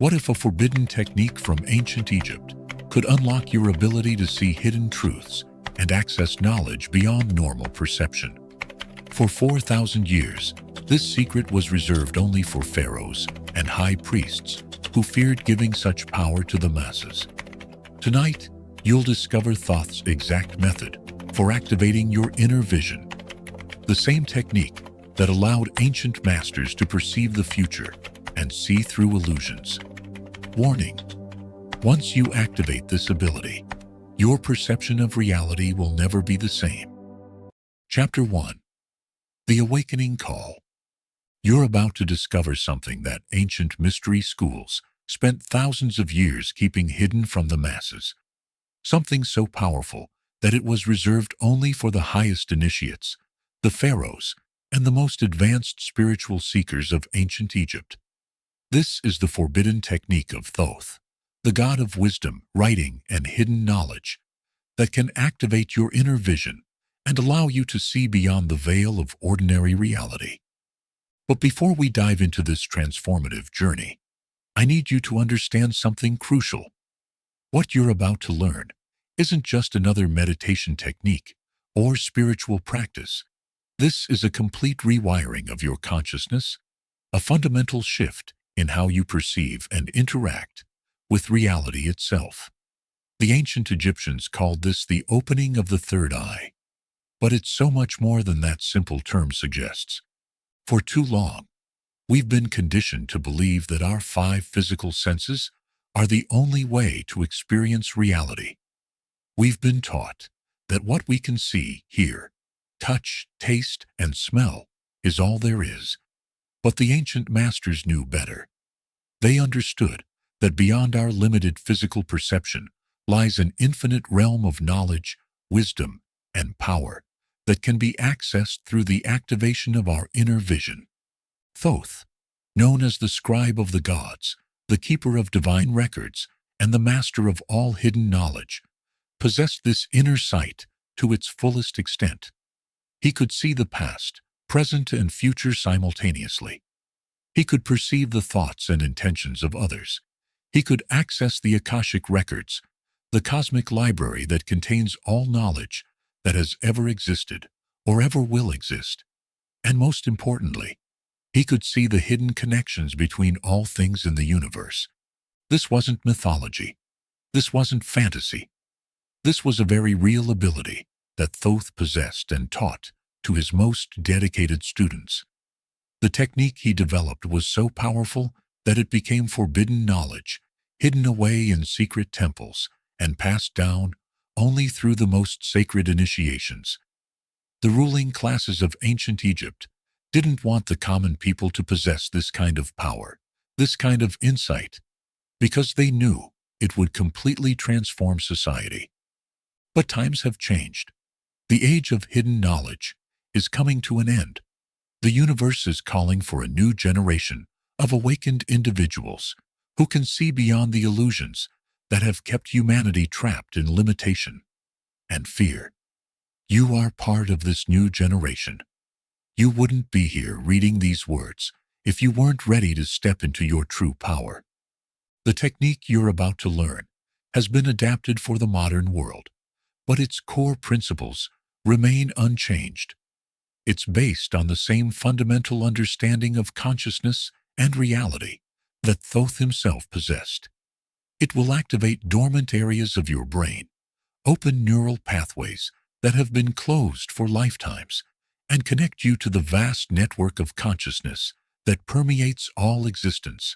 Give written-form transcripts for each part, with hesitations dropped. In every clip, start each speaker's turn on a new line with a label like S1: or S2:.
S1: What if a forbidden technique from ancient Egypt could unlock your ability to see hidden truths and access knowledge beyond normal perception? For 4,000 years, this secret was reserved only for pharaohs and high priests who feared giving such power to the masses. Tonight, you'll discover Thoth's exact method for activating your inner vision, the same technique that allowed ancient masters to perceive the future and see through illusions. Warning: once you activate this ability, your perception of reality will never be the same. Chapter 1. The Awakening Call. You're about to discover something that ancient mystery schools spent thousands of years keeping hidden from the masses. Something so powerful that it was reserved only for the highest initiates, the pharaohs, and the most advanced spiritual seekers of ancient Egypt. This is the forbidden technique of Thoth, the god of wisdom, writing, and hidden knowledge, that can activate your inner vision and allow you to see beyond the veil of ordinary reality. But before we dive into this transformative journey, I need you to understand something crucial. What you're about to learn isn't just another meditation technique or spiritual practice. This is a complete rewiring of your consciousness, a fundamental shift in how you perceive and interact with reality itself. The ancient Egyptians called this the opening of the third eye, but it's so much more than that simple term suggests. For too long, we've been conditioned to believe that our 5 physical senses are the only way to experience reality. We've been taught that what we can see, hear, touch, taste, and smell is all there is. But the ancient masters knew better. They understood that beyond our limited physical perception lies an infinite realm of knowledge, wisdom, and power that can be accessed through the activation of our inner vision. Thoth, known as the scribe of the gods, the keeper of divine records, and the master of all hidden knowledge, possessed this inner sight to its fullest extent. He could see the past, present, and future simultaneously. He could perceive the thoughts and intentions of others. He could access the Akashic records, the cosmic library that contains all knowledge that has ever existed or ever will exist. And most importantly, he could see the hidden connections between all things in the universe. This wasn't mythology. This wasn't fantasy. This was a very real ability that Thoth possessed and taught to his most dedicated students. The technique he developed was so powerful that it became forbidden knowledge, hidden away in secret temples, and passed down only through the most sacred initiations. The ruling classes of ancient Egypt didn't want the common people to possess this kind of power, this kind of insight, because they knew it would completely transform society. But times have changed. The age of hidden knowledge is coming to an end. The universe is calling for a new generation of awakened individuals who can see beyond the illusions that have kept humanity trapped in limitation and fear. You are part of this new generation. You wouldn't be here reading these words if you weren't ready to step into your true power. The technique you're about to learn has been adapted for the modern world, but its core principles remain unchanged. It's based on the same fundamental understanding of consciousness and reality that Thoth himself possessed. It will activate dormant areas of your brain, open neural pathways that have been closed for lifetimes, and connect you to the vast network of consciousness that permeates all existence.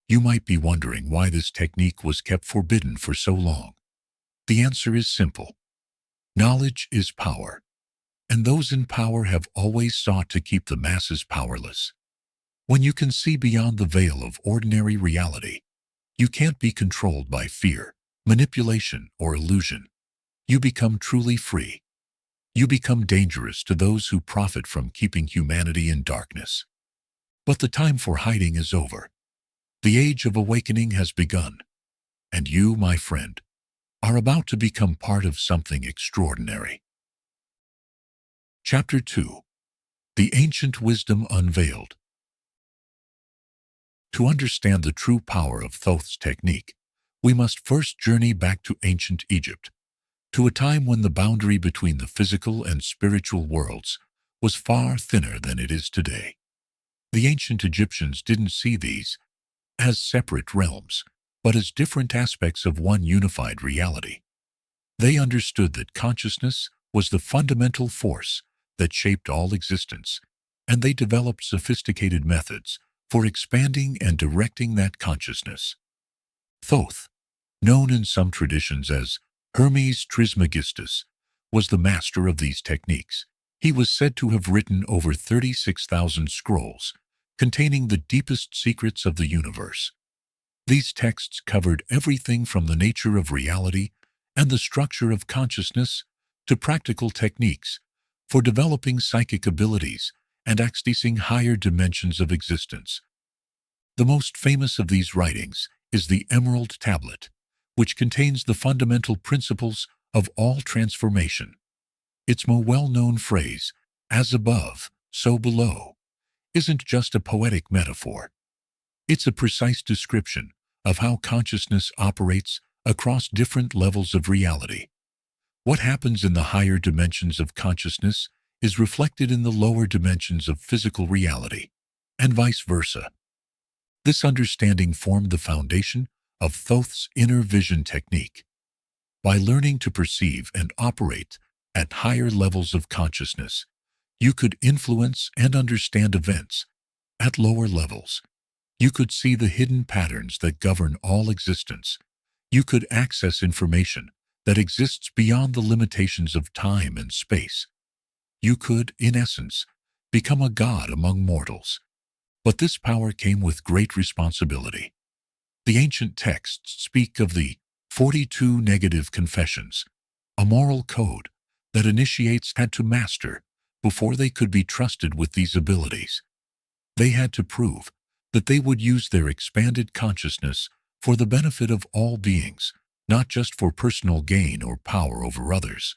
S1: You might be wondering why this technique was kept forbidden for so long. The answer is simple. Knowledge is power, and those in power have always sought to keep the masses powerless. When you can see beyond the veil of ordinary reality, you can't be controlled by fear, manipulation, or illusion. You become truly free. You become dangerous to those who profit from keeping humanity in darkness. But the time for hiding is over. The age of awakening has begun, and you, my friend, are about to become part of something extraordinary. Chapter 2. The Ancient Wisdom Unveiled. To understand the true power of Thoth's technique, we must first journey back to ancient Egypt, to a time when the boundary between the physical and spiritual worlds was far thinner than it is today. The ancient Egyptians didn't see these as separate realms, but as different aspects of one unified reality. They understood that consciousness was the fundamental force that shaped all existence, and they developed sophisticated methods for expanding and directing that consciousness. Thoth, known in some traditions as Hermes Trismegistus, was the master of these techniques. He was said to have written over 36,000 scrolls containing the deepest secrets of the universe. These texts covered everything from the nature of reality and the structure of consciousness to practical techniques for developing psychic abilities and accessing higher dimensions of existence. The most famous of these writings is the Emerald Tablet, which contains the fundamental principles of all transformation. Its more well-known phrase, "as above, so below," isn't just a poetic metaphor. It's a precise description of how consciousness operates across different levels of reality. What happens in the higher dimensions of consciousness is reflected in the lower dimensions of physical reality, and vice versa. This understanding formed the foundation of Thoth's inner vision technique. By learning to perceive and operate at higher levels of consciousness, you could influence and understand events at lower levels. You could see the hidden patterns that govern all existence. You could access information that exists beyond the limitations of time and space. You could, in essence, become a god among mortals. But this power came with great responsibility. The ancient texts speak of the 42 negative confessions, a moral code that initiates had to master before they could be trusted with these abilities. They had to prove that they would use their expanded consciousness for the benefit of all beings, not just for personal gain or power over others.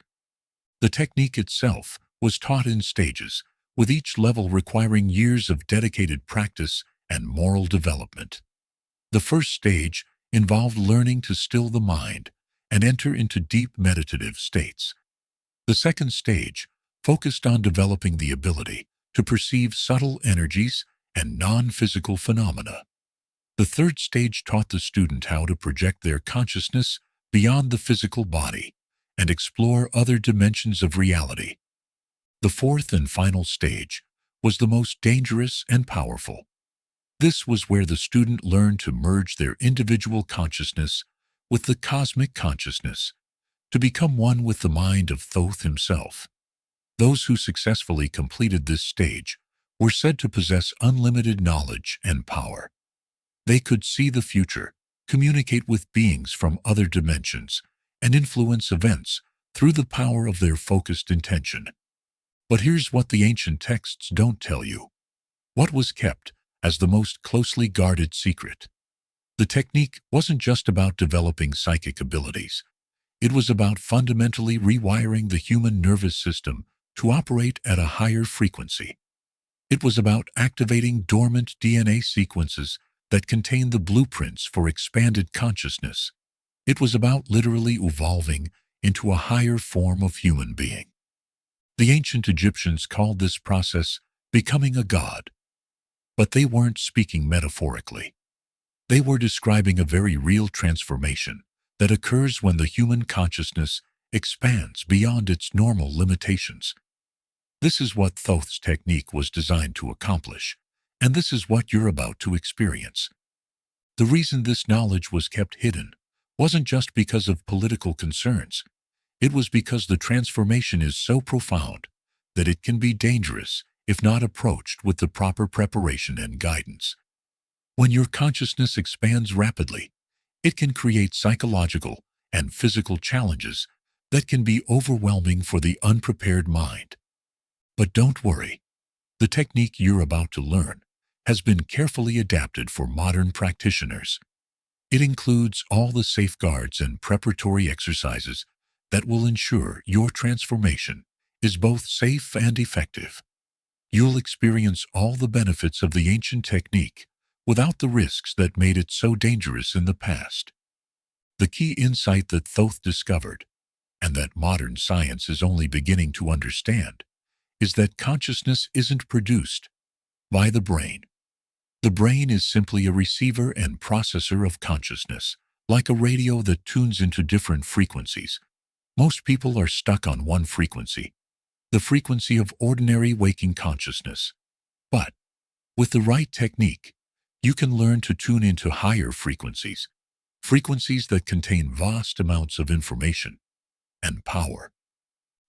S1: The technique itself was taught in stages, with each level requiring years of dedicated practice and moral development. The first stage involved learning to still the mind and enter into deep meditative states. The second stage focused on developing the ability to perceive subtle energies and non-physical phenomena. The third stage taught the student how to project their consciousness beyond the physical body and explore other dimensions of reality. The fourth and final stage was the most dangerous and powerful. This was where the student learned to merge their individual consciousness with the cosmic consciousness, to become one with the mind of Thoth himself. Those who successfully completed this stage were said to possess unlimited knowledge and power. They could see the future, communicate with beings from other dimensions, and influence events through the power of their focused intention. But here's what the ancient texts don't tell you. What was kept as the most closely guarded secret? The technique wasn't just about developing psychic abilities. It was about fundamentally rewiring the human nervous system to operate at a higher frequency. It was about activating dormant DNA sequences that contained the blueprints for expanded consciousness. It was about literally evolving into a higher form of human being. The ancient Egyptians called this process becoming a god. But they weren't speaking metaphorically. They were describing a very real transformation that occurs when the human consciousness expands beyond its normal limitations. This is what Thoth's technique was designed to accomplish, and this is what you're about to experience. The reason this knowledge was kept hidden wasn't just because of political concerns. It was because the transformation is so profound that it can be dangerous if not approached with the proper preparation and guidance. When your consciousness expands rapidly, it can create psychological and physical challenges that can be overwhelming for the unprepared mind. But don't worry. The technique you're about to learn has been carefully adapted for modern practitioners. It includes all the safeguards and preparatory exercises that will ensure your transformation is both safe and effective. You'll experience all the benefits of the ancient technique without the risks that made it so dangerous in the past. The key insight that Thoth discovered, and that modern science is only beginning to understand, is that consciousness isn't produced by the brain. The brain is simply a receiver and processor of consciousness, like a radio that tunes into different frequencies. Most people are stuck on one frequency, the frequency of ordinary waking consciousness. But with the right technique, you can learn to tune into higher frequencies, frequencies that contain vast amounts of information and power.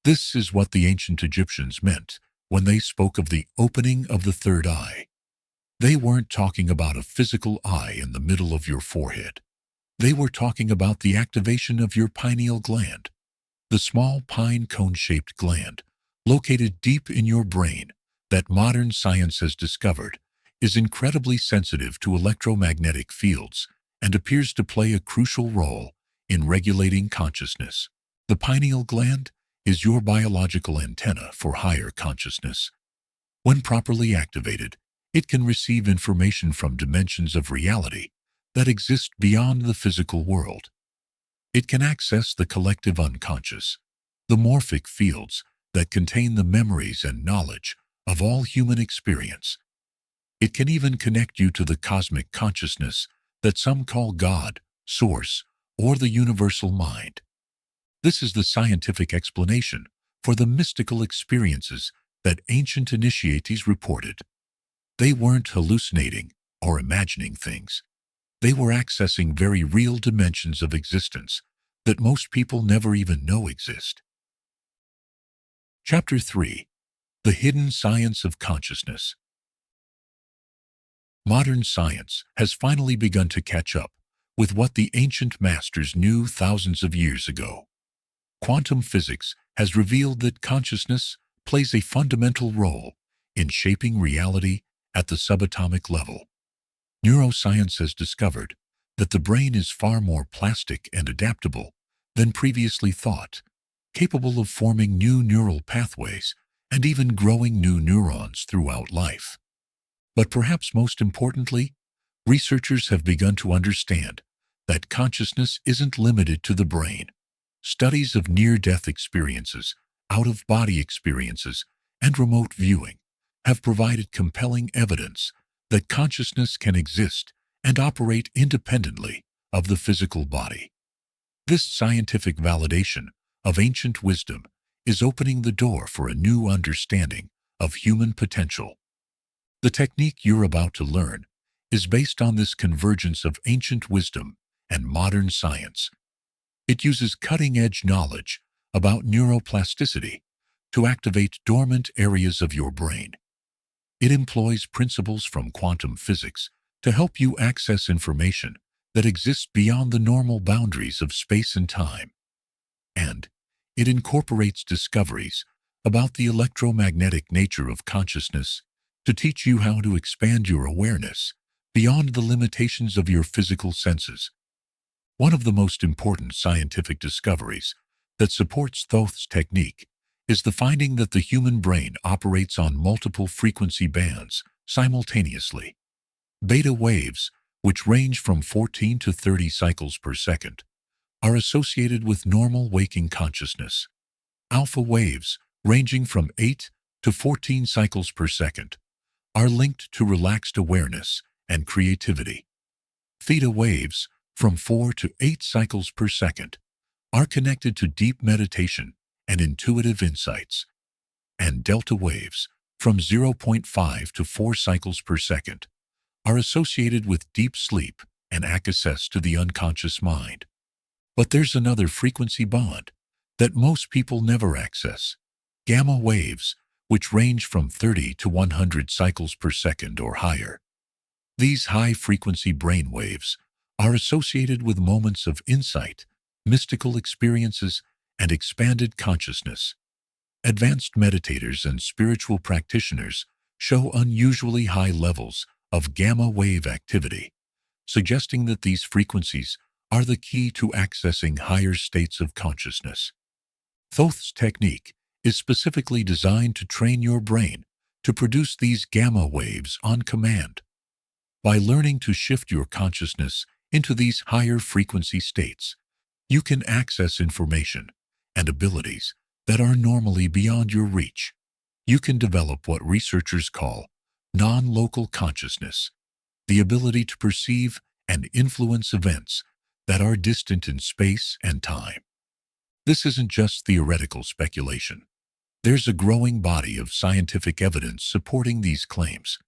S1: This is what the ancient Egyptians meant when they spoke of the opening of the third eye. They weren't talking about a physical eye in the middle of your forehead. They were talking about the activation of your pineal gland, the small pine cone-shaped gland located deep in your brain that modern science has discovered is incredibly sensitive to electromagnetic fields and appears to play a crucial role in regulating consciousness. The pineal gland is your biological antenna for higher consciousness. When properly activated, it can receive information from dimensions of reality that exist beyond the physical world. It can access the collective unconscious, the morphic fields that contain the memories and knowledge of all human experience. It can even connect you to the cosmic consciousness that some call God, Source, or the universal mind. This is the scientific explanation for the mystical experiences that ancient initiates reported. They weren't hallucinating or imagining things. They were accessing very real dimensions of existence that most people never even know exist. Chapter 3. The Hidden Science of Consciousness. Modern science has finally begun to catch up with what the ancient masters knew thousands of years ago. Quantum physics has revealed that consciousness plays a fundamental role in shaping reality at the subatomic level. Neuroscience has discovered that the brain is far more plastic and adaptable than previously thought, capable of forming new neural pathways and even growing new neurons throughout life. But perhaps most importantly, researchers have begun to understand that consciousness isn't limited to the brain. Studies of near-death experiences, out-of-body experiences, and remote viewing have provided compelling evidence that consciousness can exist and operate independently of the physical body. This scientific validation of ancient wisdom is opening the door for a new understanding of human potential. The technique you're about to learn is based on this convergence of ancient wisdom and modern science. It uses cutting-edge knowledge about neuroplasticity to activate dormant areas of your brain. It employs principles from quantum physics to help you access information that exists beyond the normal boundaries of space and time. And it incorporates discoveries about the electromagnetic nature of consciousness to teach you how to expand your awareness beyond the limitations of your physical senses. One of the most important scientific discoveries that supports Thoth's technique is the finding that the human brain operates on multiple frequency bands simultaneously. Beta waves, which range from 14 to 30 cycles per second, are associated with normal waking consciousness. Alpha waves, ranging from 8 to 14 cycles per second, are linked to relaxed awareness and creativity. Theta waves, from 4 to 8 cycles per second, are connected to deep meditation and intuitive insights. And delta waves, from 0.5 to 4 cycles per second, are associated with deep sleep and access to the unconscious mind. But there's another frequency bond that most people never access: gamma waves, which range from 30 to 100 cycles per second or higher. These high-frequency brain waves are associated with moments of insight, mystical experiences, and expanded consciousness. Advanced meditators and spiritual practitioners show unusually high levels of gamma wave activity, suggesting that these frequencies are the key to accessing higher states of consciousness. Thoth's technique is specifically designed to train your brain to produce these gamma waves on command. By learning to shift your consciousness into these higher frequency states, you can access information and abilities that are normally beyond your reach. You can develop what researchers call non-local consciousness, the ability to perceive and influence events that are distant in space and time. This isn't just theoretical speculation. There's a growing body of scientific evidence supporting these claims.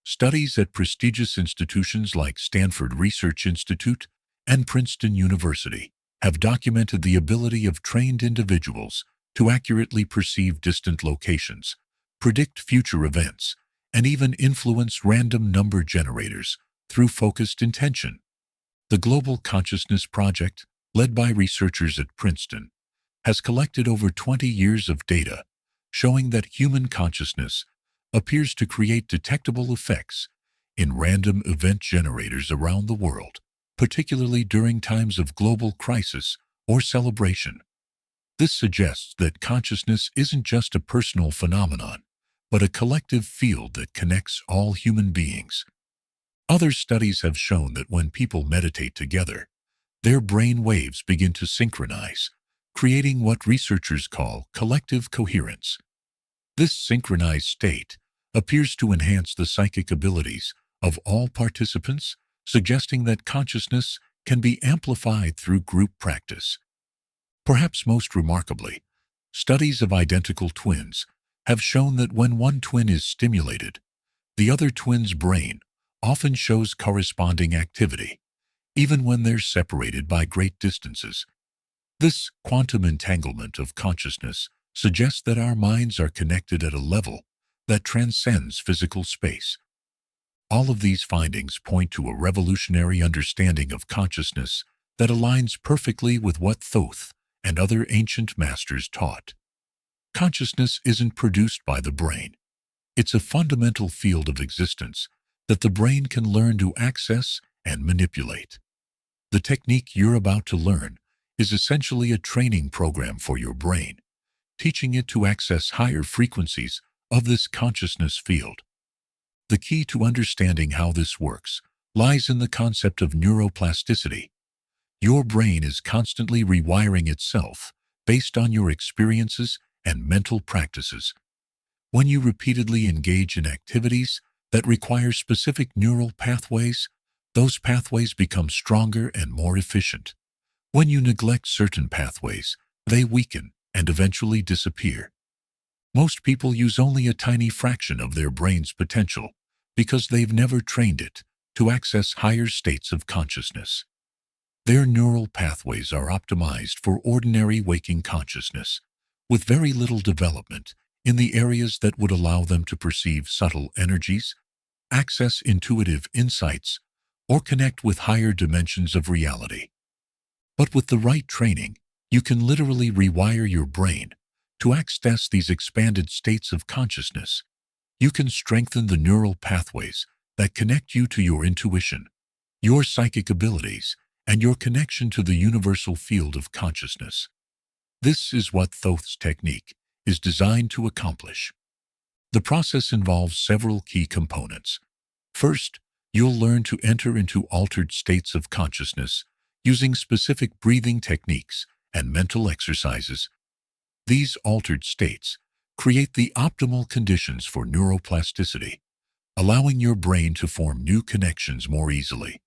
S1: Studies at prestigious institutions like Stanford Research Institute and Princeton University have documented the ability of trained individuals to accurately perceive distant locations, predict future events, and even influence random number generators through focused intention. The Global Consciousness Project, led by researchers at Princeton, has collected over 20 years of data showing that human consciousness appears to create detectable effects in random event generators around the world, particularly during times of global crisis or celebration. This suggests that consciousness isn't just a personal phenomenon, but a collective field that connects all human beings. Other studies have shown that when people meditate together, their brain waves begin to synchronize, creating what researchers call collective coherence. This synchronized state appears to enhance the psychic abilities of all participants, suggesting that consciousness can be amplified through group practice. Perhaps most remarkably, studies of identical twins have shown that when one twin is stimulated, the other twin's brain often shows corresponding activity, even when they're separated by great distances. This quantum entanglement of consciousness suggests that our minds are connected at a level that transcends physical space. All of these findings point to a revolutionary understanding of consciousness that aligns perfectly with what Thoth and other ancient masters taught. Consciousness isn't produced by the brain. It's a fundamental field of existence that the brain can learn to access and manipulate. The technique you're about to learn is essentially a training program for your brain, teaching it to access higher frequencies of this consciousness field. The key to understanding how this works lies in the concept of neuroplasticity. Your brain is constantly rewiring itself based on your experiences and mental practices. When you repeatedly engage in activities that require specific neural pathways, those pathways become stronger and more efficient. When you neglect certain pathways, they weaken and eventually disappear. Most people use only a tiny fraction of their brain's potential because they've never trained it to access higher states of consciousness. Their neural pathways are optimized for ordinary waking consciousness, with very little development in the areas that would allow them to perceive subtle energies, access intuitive insights, or connect with higher dimensions of reality. But with the right training, you can literally rewire your brain to access these expanded states of consciousness. You can strengthen the neural pathways that connect you to your intuition, your psychic abilities, and your connection to the universal field of consciousness. This is what Thoth's technique is designed to accomplish. The process involves several key components. First, you'll learn to enter into altered states of consciousness using specific breathing techniques and mental exercises. These altered states create the optimal conditions for neuroplasticity, allowing your brain to form new connections more easily.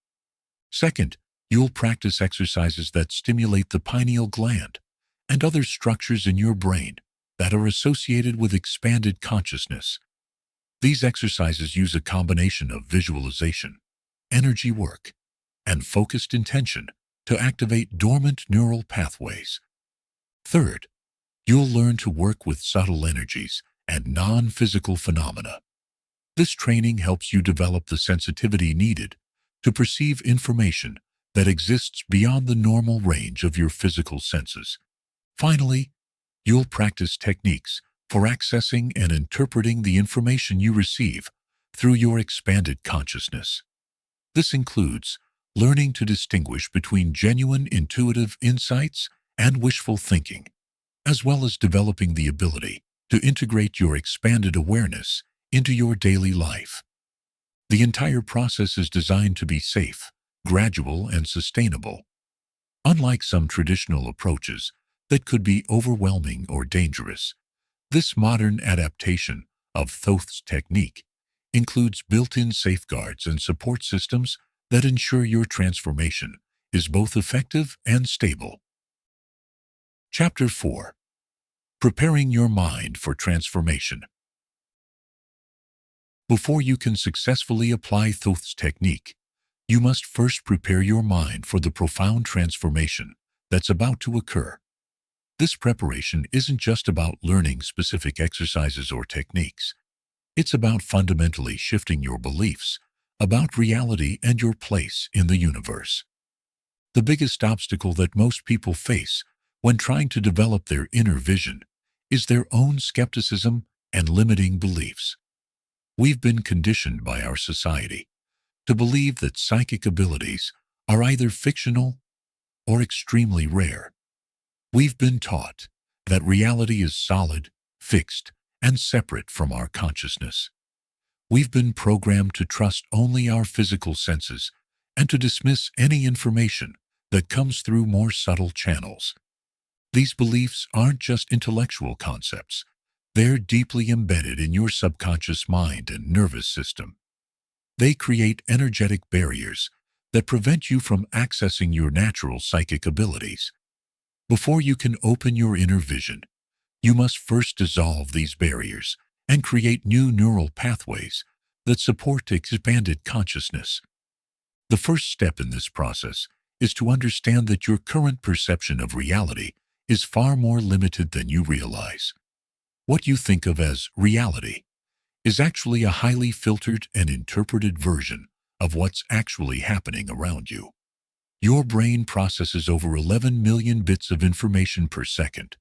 S1: Second, you'll practice exercises that stimulate the pineal gland and other structures in your brain that are associated with expanded consciousness. These exercises use a combination of visualization, energy work, and focused intention to activate dormant neural pathways. Third, you'll learn to work with subtle energies and non-physical phenomena. This training helps you develop the sensitivity needed to perceive information that exists beyond the normal range of your physical senses. Finally, you'll practice techniques for accessing and interpreting the information you receive through your expanded consciousness. This includes learning to distinguish between genuine intuitive insights and wishful thinking, as well as developing the ability to integrate your expanded awareness into your daily life. The entire process is designed to be safe, gradual, and sustainable. Unlike some traditional approaches that could be overwhelming or dangerous, this modern adaptation of Thoth's technique includes built-in safeguards and support systems that ensure your transformation is both effective and stable. Chapter 4. Preparing your mind for transformation. Before you can successfully apply Thoth's technique, you must first prepare your mind for the profound transformation that's about to occur. This preparation isn't just about learning specific exercises or techniques. It's about fundamentally shifting your beliefs about reality and your place in the universe. The biggest obstacle that most people face when trying to develop their inner vision is their own skepticism and limiting beliefs. We've been conditioned by our society to believe that psychic abilities are either fictional or extremely rare. We've been taught that reality is solid, fixed, and separate from our consciousness. We've been programmed to trust only our physical senses and to dismiss any information that comes through more subtle channels. These beliefs aren't just intellectual concepts. They're deeply embedded in your subconscious mind and nervous system. They create energetic barriers that prevent you from accessing your natural psychic abilities. Before you can open your inner vision, you must first dissolve these barriers and create new neural pathways that support expanded consciousness. The first step in this process is to understand that your current perception of reality is far more limited than you realize. What you think of as reality is actually a highly filtered and interpreted version of what's actually happening around you. Your brain processes over 11 million bits of information per second,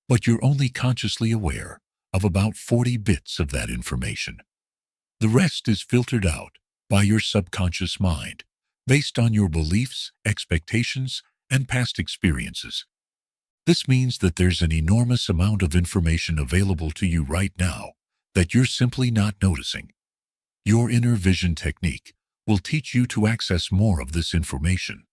S1: but you're only consciously aware of about 40 bits of that information. The rest is filtered out by your subconscious mind, based on your beliefs, expectations, and past experiences. This means that there's an enormous amount of information available to you right now that you're simply not noticing. Your inner vision technique will teach you to access more of this information.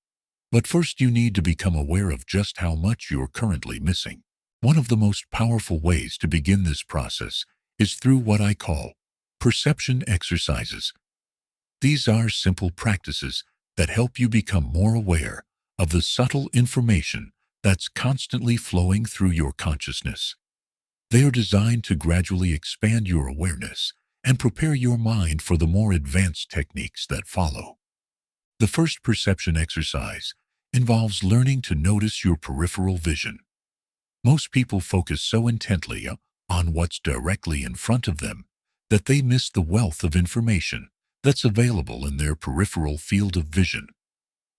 S1: But first you need to become aware of just how much you're currently missing. One of the most powerful ways to begin this process is through what I call perception exercises. These are simple practices that help you become more aware of the subtle information that's constantly flowing through your consciousness. They are designed to gradually expand your awareness and prepare your mind for the more advanced techniques that follow. The first perception exercise involves learning to notice your peripheral vision. Most people focus so intently on what's directly in front of them that they miss the wealth of information that's available in their peripheral field of vision.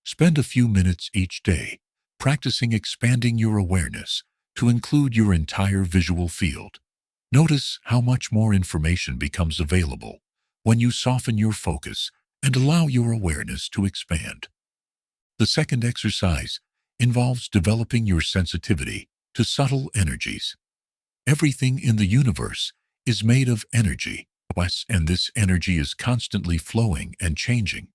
S1: Spend a few minutes each day practicing expanding your awareness to include your entire visual field. Notice how much more information becomes available when you soften your focus and allow your awareness to expand. The second exercise involves developing your sensitivity to subtle energies. Everything in the universe is made of energy, and this energy is constantly flowing and changing.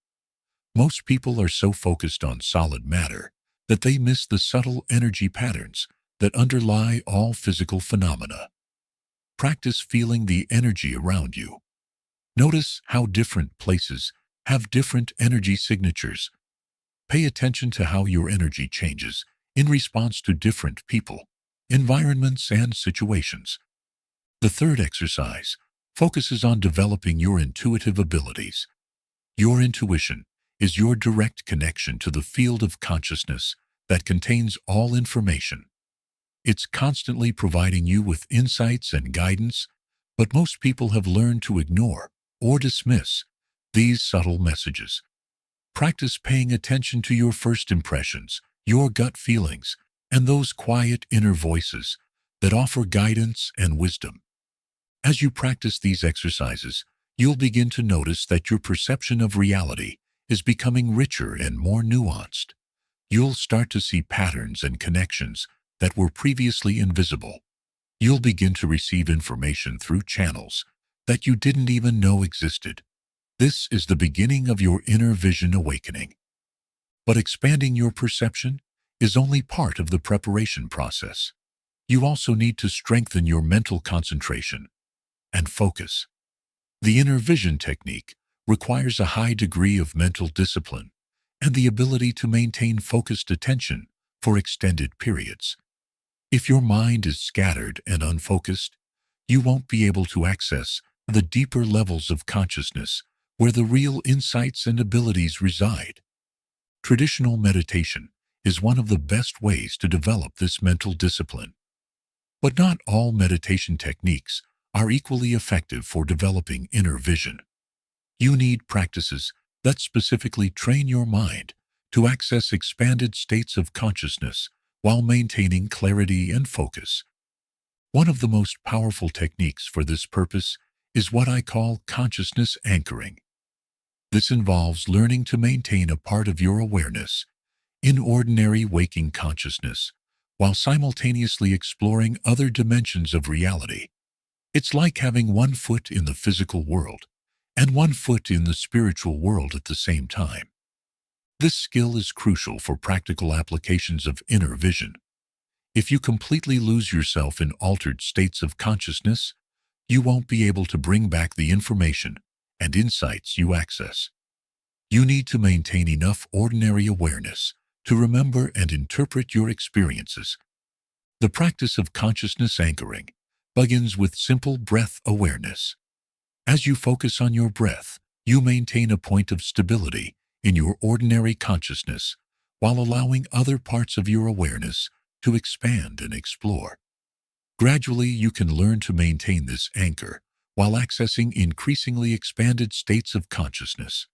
S1: Most people are so focused on solid matter that they miss the subtle energy patterns that underlie all physical phenomena. Practice feeling the energy around you. Notice how different places have different energy signatures. Pay attention to how your energy changes in response to different people, environments, and situations. The third exercise focuses on developing your intuitive abilities. Your intuition is your direct connection to the field of consciousness that contains all information. It's constantly providing you with insights and guidance, but most people have learned to ignore or dismiss these subtle messages. Practice paying attention to your first impressions, your gut feelings, and those quiet inner voices that offer guidance and wisdom. As you practice these exercises, you'll begin to notice that your perception of reality is becoming richer and more nuanced. You'll start to see patterns and connections that were previously invisible. You'll begin to receive information through channels that you didn't even know existed. This is the beginning of your inner vision awakening. But expanding your perception is only part of the preparation process. You also need to strengthen your mental concentration and focus. The inner vision technique requires a high degree of mental discipline and the ability to maintain focused attention for extended periods. If your mind is scattered and unfocused, you won't be able to access the deeper levels of consciousness where the real insights and abilities reside. Traditional meditation is one of the best ways to develop this mental discipline. But not all meditation techniques are equally effective for developing inner vision. You need practices that specifically train your mind to access expanded states of consciousness while maintaining clarity and focus. One of the most powerful techniques for this purpose is what I call consciousness anchoring. This involves learning to maintain a part of your awareness in ordinary waking consciousness while simultaneously exploring other dimensions of reality. It's like having one foot in the physical world and one foot in the spiritual world at the same time. This skill is crucial for practical applications of inner vision. If you completely lose yourself in altered states of consciousness, you won't be able to bring back the information and insights you access. You need to maintain enough ordinary awareness to remember and interpret your experiences. The practice of consciousness anchoring begins with simple breath awareness. As you focus on your breath, you maintain a point of stability in your ordinary consciousness while allowing other parts of your awareness to expand and explore. Gradually, you can learn to maintain this anchor while accessing increasingly expanded states of consciousness.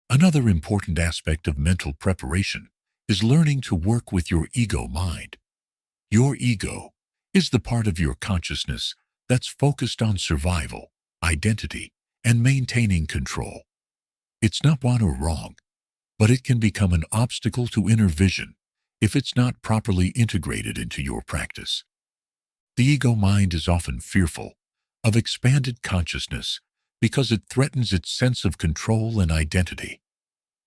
S1: Another important aspect of mental preparation is learning to work with your ego mind. Your ego is the part of your consciousness that's focused on survival, identity, and maintaining control. It's not one or wrong, but it can become an obstacle to inner vision if it's not properly integrated into your practice. The ego mind is often fearful of expanded consciousness because it threatens its sense of control and identity.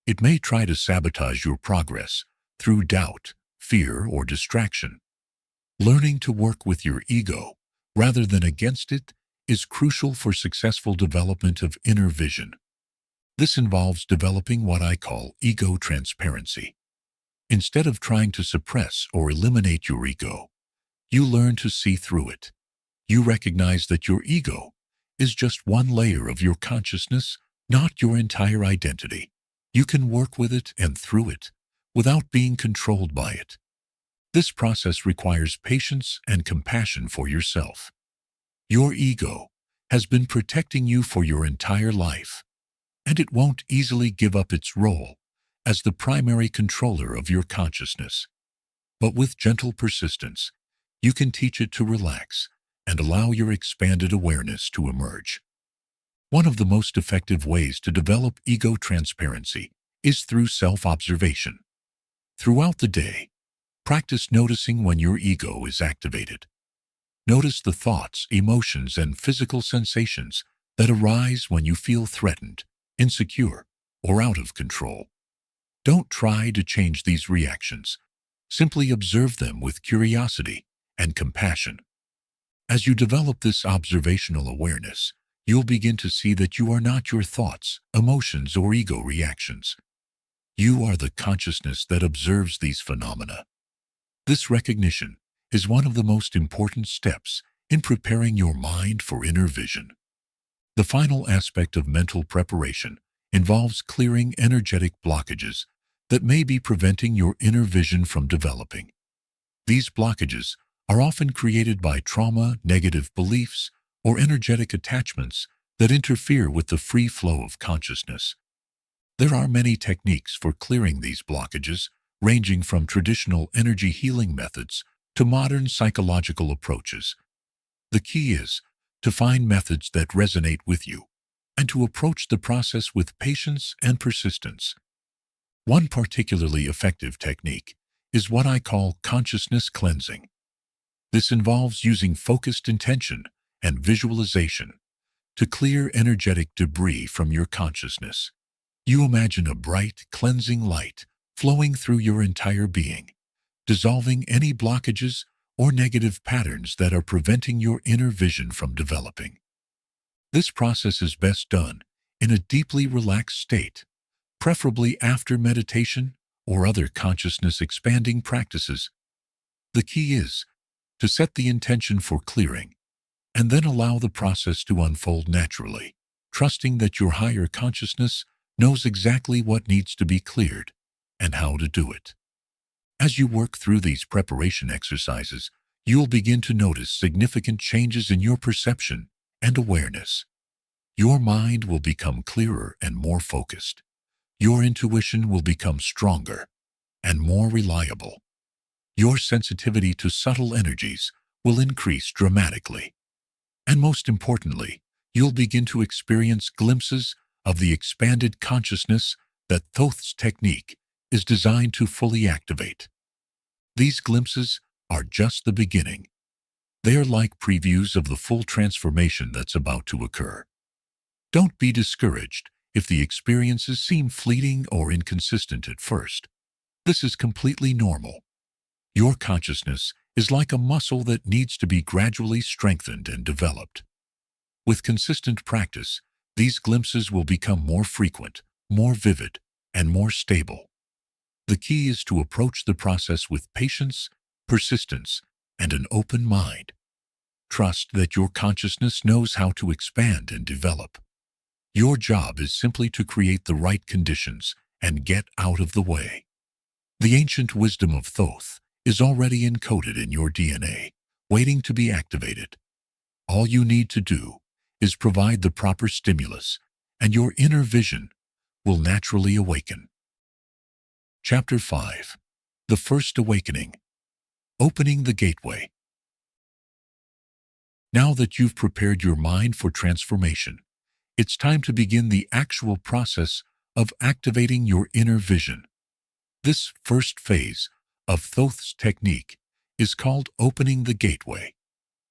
S1: It may try to sabotage your progress through doubt, fear, or distraction. Learning to work with your ego rather than against it is crucial for successful development of inner vision. This involves developing what I call ego transparency. Instead of trying to suppress or eliminate your ego, you learn to see through it. You recognize that your ego is just one layer of your consciousness, not your entire identity. You can work with it and through it without being controlled by it. This process requires patience and compassion for yourself. Your ego has been protecting you for your entire life, and it won't easily give up its role as the primary controller of your consciousness. But with gentle persistence, you can teach it to relax and allow your expanded awareness to emerge. One of the most effective ways to develop ego transparency is through self-observation. Throughout the day, practice noticing when your ego is activated. Notice the thoughts, emotions, and physical sensations that arise when you feel threatened, insecure, or out of control. Don't try to change these reactions. Simply observe them with curiosity and compassion. As you develop this observational awareness, you'll begin to see that you are not your thoughts, emotions, or ego reactions. You are the consciousness that observes these phenomena. This recognition is one of the most important steps in preparing your mind for inner vision. The final aspect of mental preparation involves clearing energetic blockages that may be preventing your inner vision from developing. These blockages are often created by trauma, negative beliefs, or energetic attachments that interfere with the free flow of consciousness. There are many techniques for clearing these blockages, ranging from traditional energy healing methods to modern psychological approaches. The key is to find methods that resonate with you and to approach the process with patience and persistence. One particularly effective technique is what I call consciousness cleansing. This involves using focused intention and visualization to clear energetic debris from your consciousness. You imagine a bright, cleansing light flowing through your entire being, dissolving any blockages or negative patterns that are preventing your inner vision from developing. This process is best done in a deeply relaxed state, preferably after meditation or other consciousness-expanding practices. The key is to set the intention for clearing and then allow the process to unfold naturally, trusting that your higher consciousness knows exactly what needs to be cleared and how to do it. As you work through these preparation exercises, you'll begin to notice significant changes in your perception and awareness. Your mind will become clearer and more focused. Your intuition will become stronger and more reliable. Your sensitivity to subtle energies will increase dramatically. And most importantly, you'll begin to experience glimpses of the expanded consciousness that Thoth's technique is designed to fully activate. These glimpses are just the beginning. They are like previews of the full transformation that's about to occur. Don't be discouraged if the experiences seem fleeting or inconsistent at first. This is completely normal. Your consciousness is like a muscle that needs to be gradually strengthened and developed. With consistent practice, these glimpses will become more frequent, more vivid, and more stable. The key is to approach the process with patience, persistence, and an open mind. Trust that your consciousness knows how to expand and develop. Your job is simply to create the right conditions and get out of the way. The ancient wisdom of Thoth is already encoded in your DNA, waiting to be activated. All you need to do is provide the proper stimulus, and your inner vision will naturally awaken. Chapter 5. The First Awakening. Opening the Gateway. Now that you've prepared your mind for transformation, it's time to begin the actual process of activating your inner vision. This first phase of Thoth's technique is called opening the gateway,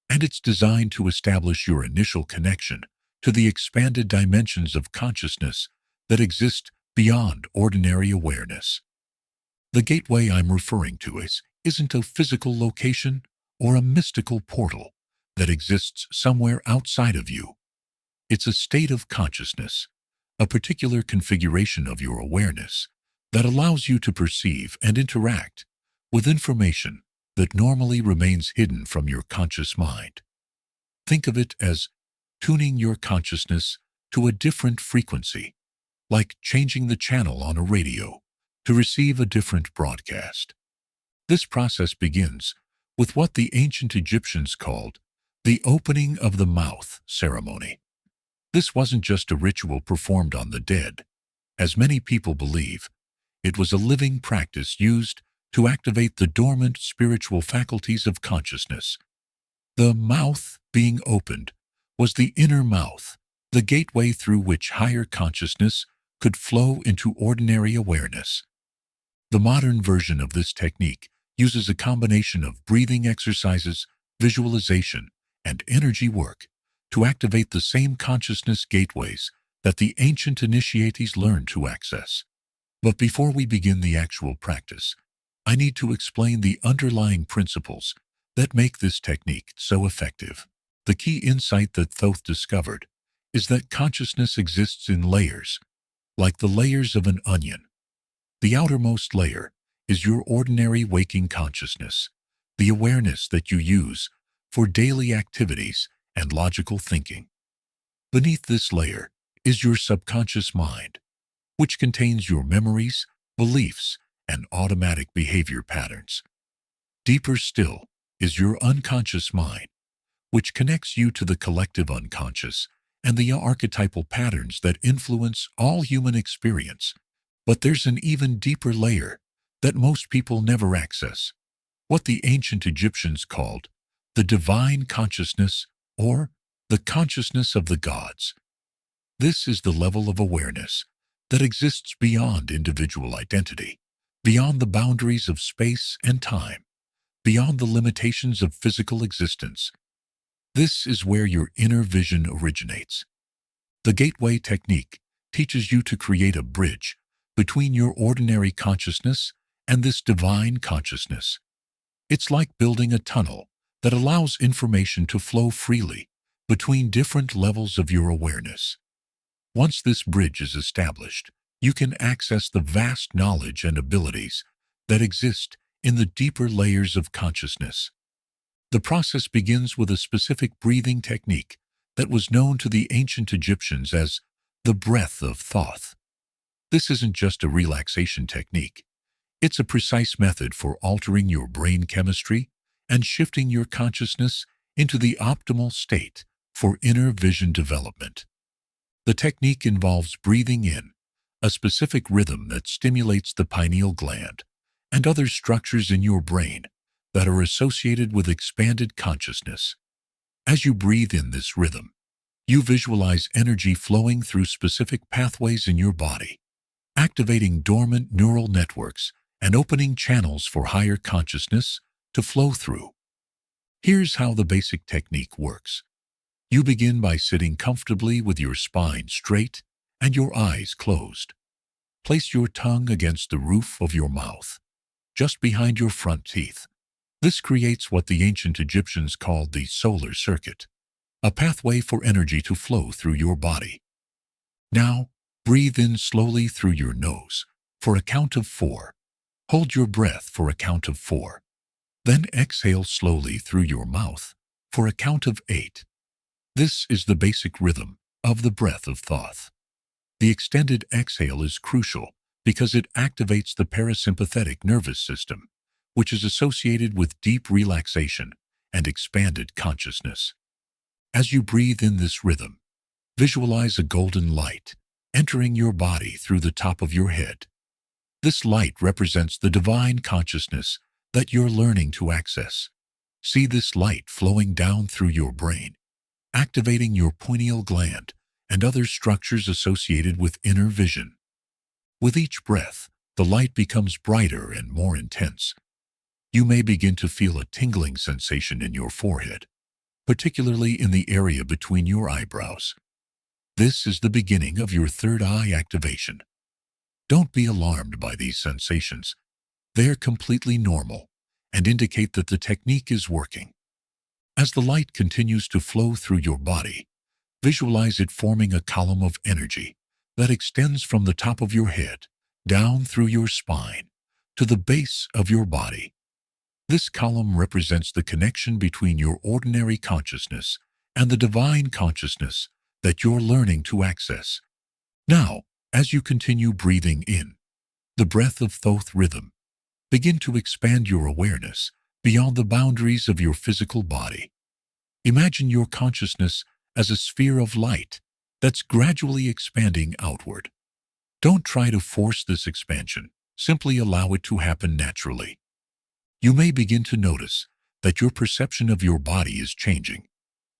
S1: and it's designed to establish your initial connection to the expanded dimensions of consciousness that exist beyond ordinary awareness. The gateway I'm referring to isn't a physical location or a mystical portal that exists somewhere outside of you. It's a state of consciousness, a particular configuration of your awareness that allows you to perceive and interact with information that normally remains hidden from your conscious mind. Think of it as tuning your consciousness to a different frequency, like changing the channel on a radio to receive a different broadcast. This process begins with what the ancient Egyptians called the opening of the mouth ceremony. This wasn't just a ritual performed on the dead. As many people believe, it was a living practice used to activate the dormant spiritual faculties of consciousness. The mouth being opened was the inner mouth, the gateway through which higher consciousness could flow into ordinary awareness. The modern version of this technique uses a combination of breathing exercises, visualization, and energy work to activate the same consciousness gateways that the ancient initiates learned to access. But before we begin the actual practice, I need to explain the underlying principles that make this technique so effective. The key insight that Thoth discovered is that consciousness exists in layers, like the layers of an onion. The outermost layer is your ordinary waking consciousness, the awareness that you use for daily activities and logical thinking. Beneath this layer is your subconscious mind, which contains your memories, beliefs, and automatic behavior patterns. Deeper still is your unconscious mind, which connects you to the collective unconscious and the archetypal patterns that influence all human experience. But there's an even deeper layer that most people never access, what the ancient Egyptians called the divine consciousness, or the consciousness of the gods. This is the level of awareness that exists beyond individual identity, beyond the boundaries of space and time, beyond the limitations of physical existence. This is where your inner vision originates, The gateway technique teaches you to create a bridge between your ordinary consciousness and this divine consciousness. It's like building a tunnel that allows information to flow freely between different levels of your awareness. Once this bridge is established, you can access the vast knowledge and abilities that exist in the deeper layers of consciousness. The process begins with a specific breathing technique that was known to the ancient Egyptians as the breath of Thoth. This isn't just a relaxation technique. It's a precise method for altering your brain chemistry and shifting your consciousness into the optimal state for inner vision development. The technique involves breathing in a specific rhythm that stimulates the pineal gland and other structures in your brain that are associated with expanded consciousness. As you breathe in this rhythm, you visualize energy flowing through specific pathways in your body, activating dormant neural networks and opening channels for higher consciousness to flow through. Here's how the basic technique works. You begin by sitting comfortably with your spine straight and your eyes closed. Place your tongue against the roof of your mouth, just behind your front teeth. This creates what the ancient Egyptians called the solar circuit, a pathway for energy to flow through your body. Now, breathe in slowly through your nose for a count of 4. Hold your breath for a count of 4. Then exhale slowly through your mouth for a count of 8. This is the basic rhythm of the breath of Thoth. The extended exhale is crucial because it activates the parasympathetic nervous system, which is associated with deep relaxation and expanded consciousness. As you breathe in this rhythm, visualize a golden light entering your body through the top of your head. This light represents the divine consciousness that you're learning to access. See this light flowing down through your brain, activating your pineal gland and other structures associated with inner vision. With each breath, the light becomes brighter and more intense. You may begin to feel a tingling sensation in your forehead, particularly in the area between your eyebrows. This is the beginning of your third eye activation. Don't be alarmed by these sensations. They're completely normal and indicate that the technique is working. As the light continues to flow through your body, visualize it forming a column of energy that extends from the top of your head down through your spine to the base of your body. This column represents the connection between your ordinary consciousness and the divine consciousness that you're learning to access. Now, as you continue breathing in the breath of Thoth rhythm, begin to expand your awareness beyond the boundaries of your physical body. Imagine your consciousness as a sphere of light that's gradually expanding outward. Don't try to force this expansion. Simply allow it to happen naturally. You may begin to notice that your perception of your body is changing.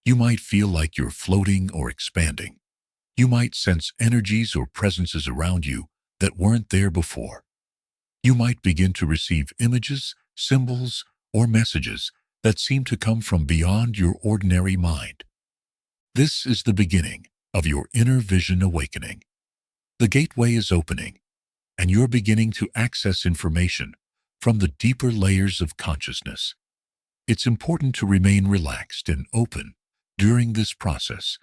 S1: You might feel like you're floating or expanding. You might sense energies or presences around you that weren't there before. You might begin to receive images, symbols, or messages that seem to come from beyond your ordinary mind. This is the beginning of your inner vision awakening. The gateway is opening, and you're beginning to access information from the deeper layers of consciousness. It's important to remain relaxed and open during this process.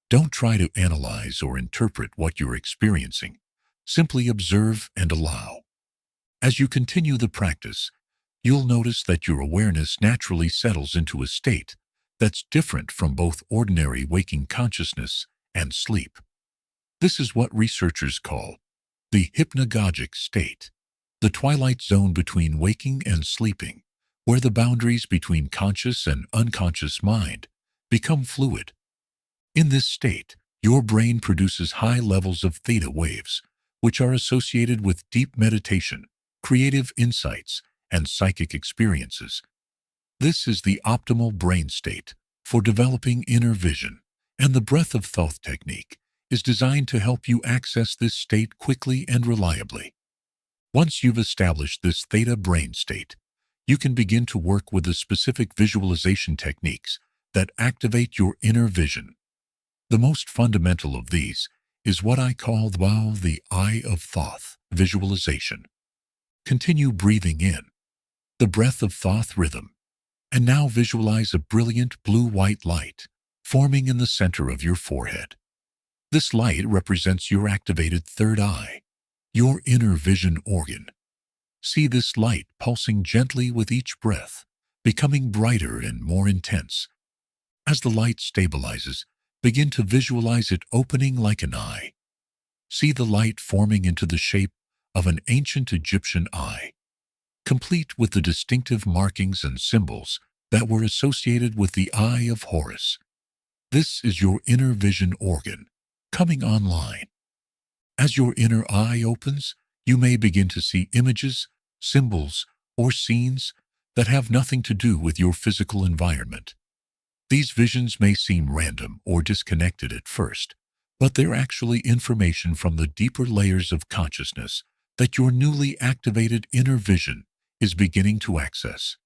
S1: Don't try to analyze or interpret what you're experiencing. Simply observe and allow. As you continue the practice, you'll notice that your awareness naturally settles into a state that's different from both ordinary waking consciousness and sleep. This is what researchers call the hypnagogic state, the twilight zone between waking and sleeping, where the boundaries between conscious and unconscious mind become fluid. In this state, your brain produces high levels of theta waves, which are associated with deep meditation, creative insights, and psychic experiences. This is the optimal brain state for developing inner vision, and the breath of Thoth technique is designed to help you access this state quickly and reliably. Once you've established this theta brain state, you can begin to work with the specific visualization techniques that activate your inner vision. The most fundamental of these is what I call the Eye of Thoth visualization. Continue breathing in the breath of Thoth rhythm, and now visualize a brilliant blue-white light forming in the center of your forehead. This light represents your activated third eye, your inner vision organ. See this light pulsing gently with each breath, becoming brighter and more intense. As the light stabilizes, begin to visualize it opening like an eye. See the light forming into the shape of an ancient Egyptian eye, complete with the distinctive markings and symbols that were associated with the Eye of Horus. This is your inner vision organ, coming online. As your inner eye opens, you may begin to see images, symbols, or scenes that have nothing to do with your physical environment. These visions may seem random or disconnected at first, but they're actually information from the deeper layers of consciousness that your newly activated inner vision is beginning to access.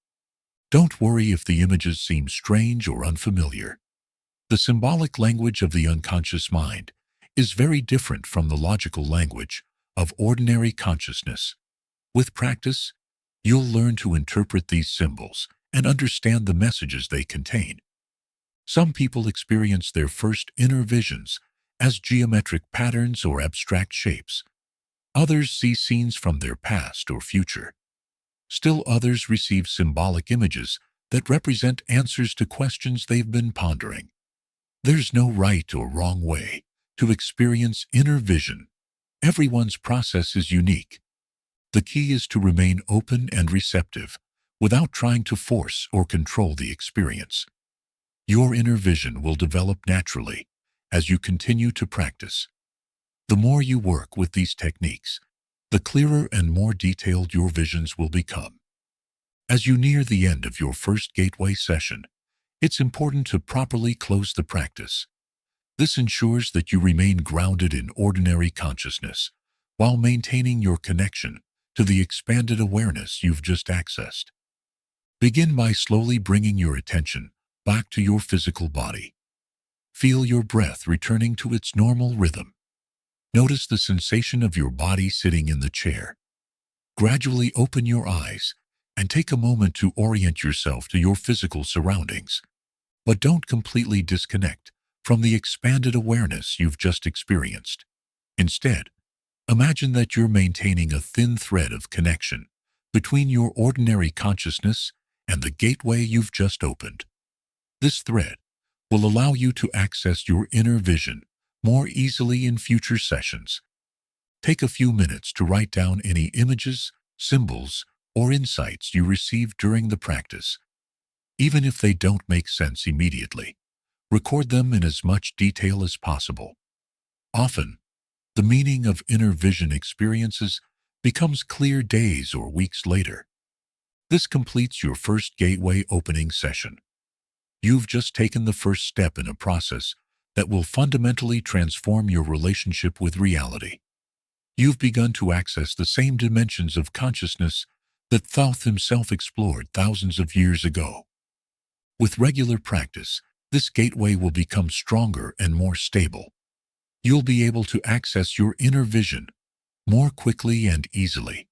S1: Don't worry if the images seem strange or unfamiliar. The symbolic language of the unconscious mind is very different from the logical language of ordinary consciousness. With practice, you'll learn to interpret these symbols and understand the messages they contain. Some people experience their first inner visions as geometric patterns or abstract shapes. Others see scenes from their past or future. Still others receive symbolic images that represent answers to questions they've been pondering. There's no right or wrong way to experience inner vision. Everyone's process is unique. The key is to remain open and receptive without trying to force or control the experience. Your inner vision will develop naturally as you continue to practice. The more you work with these techniques, the clearer and more detailed your visions will become. As you near the end of your first gateway session, it's important to properly close the practice. This ensures that you remain grounded in ordinary consciousness while maintaining your connection to the expanded awareness you've just accessed. Begin by slowly bringing your attention back to your physical body. Feel your breath returning to its normal rhythm. Notice the sensation of your body sitting in the chair. Gradually open your eyes and take a moment to orient yourself to your physical surroundings. But don't completely disconnect from the expanded awareness you've just experienced. Instead, imagine that you're maintaining a thin thread of connection between your ordinary consciousness and the gateway you've just opened. This thread will allow you to access your inner vision more easily in future sessions. Take a few minutes to write down any images, symbols, or insights you received during the practice. Even if they don't make sense immediately, record them in as much detail as possible. Often, the meaning of inner vision experiences becomes clear days or weeks later. This completes your first gateway opening session. You've just taken the first step in a process that will fundamentally transform your relationship with reality. You've begun to access the same dimensions of consciousness that Thoth himself explored thousands of years ago. With regular practice, this gateway will become stronger and more stable. You'll be able to access your inner vision more quickly and easily.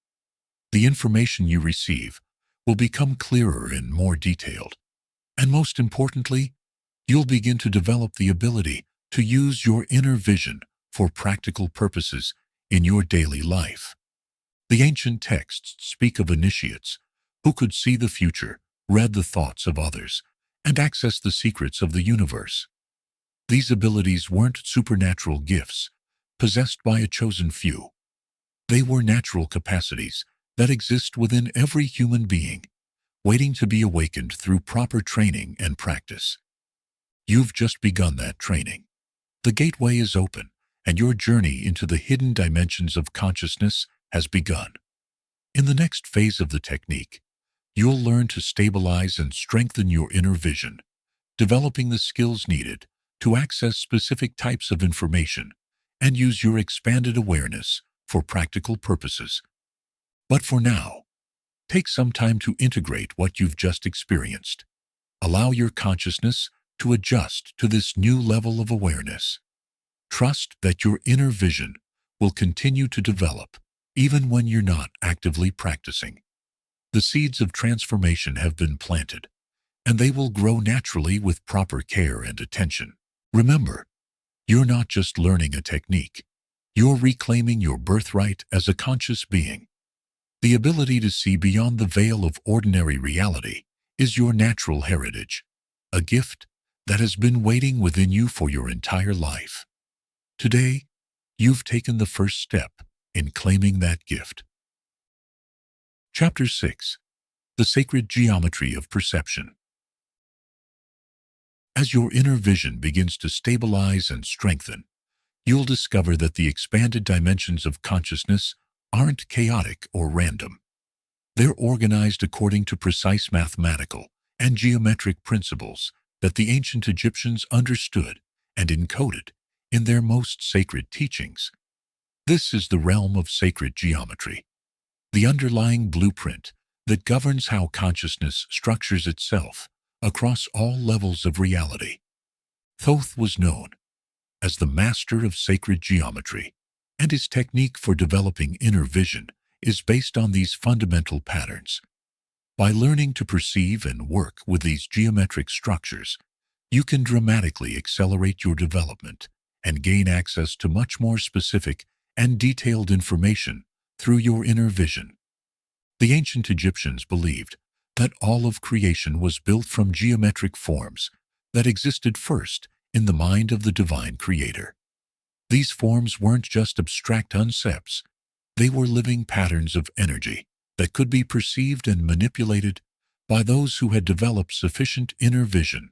S1: The information you receive will become clearer and more detailed. And most importantly, you'll begin to develop the ability to use your inner vision for practical purposes in your daily life. The ancient texts speak of initiates who could see the future, read the thoughts of others, and access the secrets of the universe. These abilities weren't supernatural gifts possessed by a chosen few. They were natural capacities that exist within every human being, waiting to be awakened through proper training and practice. You've just begun that training. The gateway is open, and your journey into the hidden dimensions of consciousness has begun. In the next phase of the technique, you'll learn to stabilize and strengthen your inner vision, developing the skills needed to access specific types of information and use your expanded awareness for practical purposes. But for now, take some time to integrate what you've just experienced. Allow your consciousness to adjust to this new level of awareness. Trust that your inner vision will continue to develop even when you're not actively practicing. The seeds of transformation have been planted, and they will grow naturally with proper care and attention. Remember, you're not just learning a technique. You're reclaiming your birthright as a conscious being. The ability to see beyond the veil of ordinary reality is your natural heritage, a gift that has been waiting within you for your entire life. Today, you've taken the first step in claiming that gift. Chapter 6. The Sacred Geometry of Perception. As your inner vision begins to stabilize and strengthen, you'll discover that the expanded dimensions of consciousness aren't chaotic or random. They're organized according to precise mathematical and geometric principles that the ancient Egyptians understood and encoded in their most sacred teachings. This is the realm of sacred geometry, the underlying blueprint that governs how consciousness structures itself across all levels of reality. Thoth was known as the master of sacred geometry, and his technique for developing inner vision is based on these fundamental patterns. By learning to perceive and work with these geometric structures, you can dramatically accelerate your development and gain access to much more specific and detailed information through your inner vision. The ancient Egyptians believed that all of creation was built from geometric forms that existed first in the mind of the divine creator. These forms weren't just abstract concepts, they were living patterns of energy that could be perceived and manipulated by those who had developed sufficient inner vision.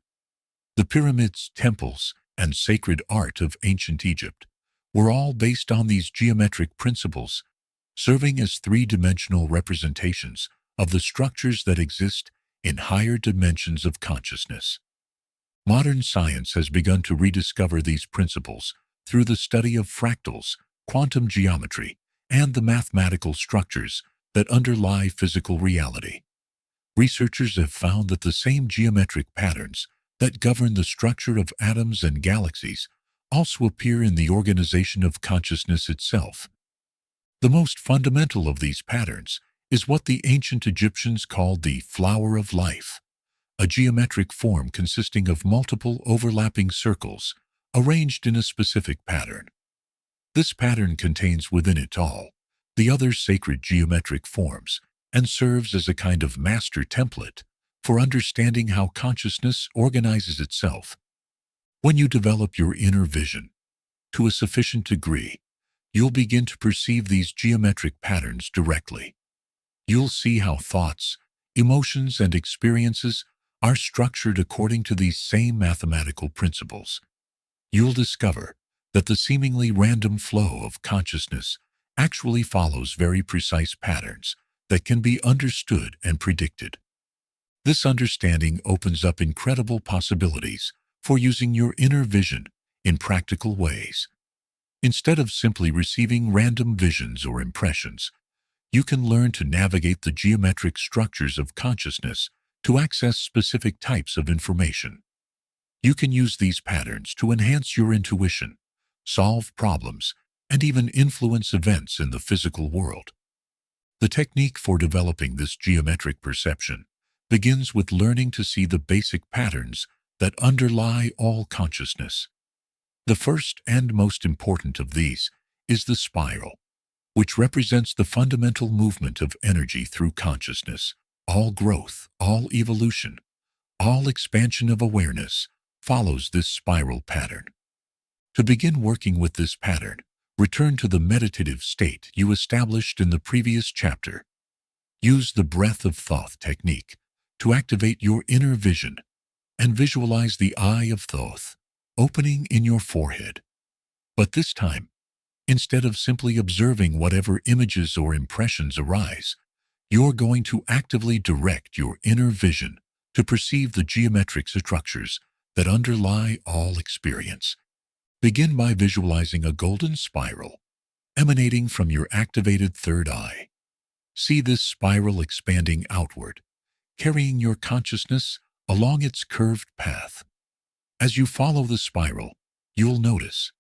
S1: The pyramids, temples, and sacred art of ancient Egypt were all based on these geometric principles, serving as three-dimensional representations of the structures that exist in higher dimensions of consciousness. Modern science has begun to rediscover these principles through the study of fractals, quantum geometry, and the mathematical structures that underlie physical reality. Researchers have found that the same geometric patterns that govern the structure of atoms and galaxies also appear in the organization of consciousness itself. The most fundamental of these patterns is what the ancient Egyptians called the flower of life, a geometric form consisting of multiple overlapping circles arranged in a specific pattern. This pattern contains within it all the other sacred geometric forms and serves as a kind of master template for understanding how consciousness organizes itself. When you develop your inner vision to a sufficient degree, you'll begin to perceive these geometric patterns directly. You'll see how thoughts, emotions, and experiences are structured according to these same mathematical principles. You'll discover that the seemingly random flow of consciousness actually follows very precise patterns that can be understood and predicted. This understanding opens up incredible possibilities for using your inner vision in practical ways. Instead of simply receiving random visions or impressions, you can learn to navigate the geometric structures of consciousness to access specific types of information. You can use these patterns to enhance your intuition, solve problems, and even influence events in the physical world. The technique for developing this geometric perception begins with learning to see the basic patterns that underlie all consciousness. The first and most important of these is the spiral, which represents the fundamental movement of energy through consciousness. All growth, all evolution, all expansion of awareness follows this spiral pattern. To begin working with this pattern, return to the meditative state you established in the previous chapter. Use the breath of Thoth technique to activate your inner vision and visualize the eye of Thoth opening in your forehead. But this time, instead of simply observing whatever images or impressions arise, you're going to actively direct your inner vision to perceive the geometric structures that underlie all experience. Begin by visualizing a golden spiral emanating from your activated third eye. See this spiral expanding outward, carrying your consciousness along its curved path. As you follow the spiral, you'll notice